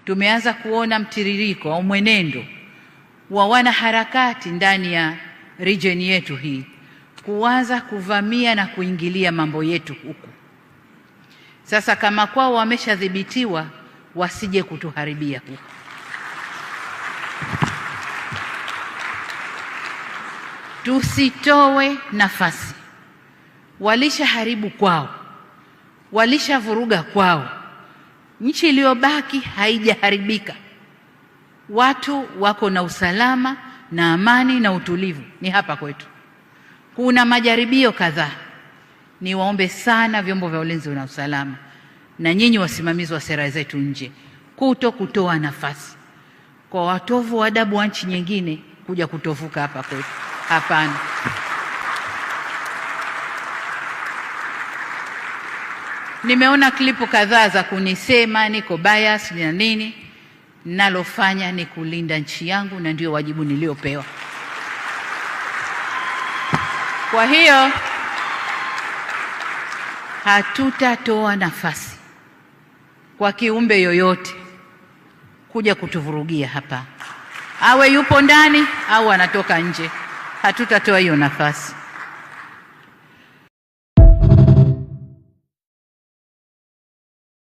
tumeanza kuona mtiririko au mwenendo wa wanaharakati ndani ya region yetu hii kuanza kuvamia na kuingilia mambo yetu huku. Sasa kama kwao wameshadhibitiwa, wasije kutuharibia huku. Tusitowe nafasi. Walishaharibu kwao, walishavuruga kwao. Nchi iliyobaki haijaharibika. Watu wako na usalama na amani na utulivu ni hapa kwetu. Kuna majaribio kadhaa. Niwaombe sana vyombo vya ulinzi na usalama na nyinyi wasimamizi wa sera zetu nje kutoa nafasi kwa watovu wa adabu wa nchi nyingine kuja kutovuka hapa kwetu. Hapana. Nimeona klipu kadhaa za kunisema niko bias na nini. Nalofanya ni kulinda nchi yangu na ndio wajibu niliopewa. Kwa hiyo hatutatoa nafasi kwa kiumbe yoyote kuja kutuvurugia hapa, awe yupo ndani au anatoka nje. Hatutatoa hiyo nafasi.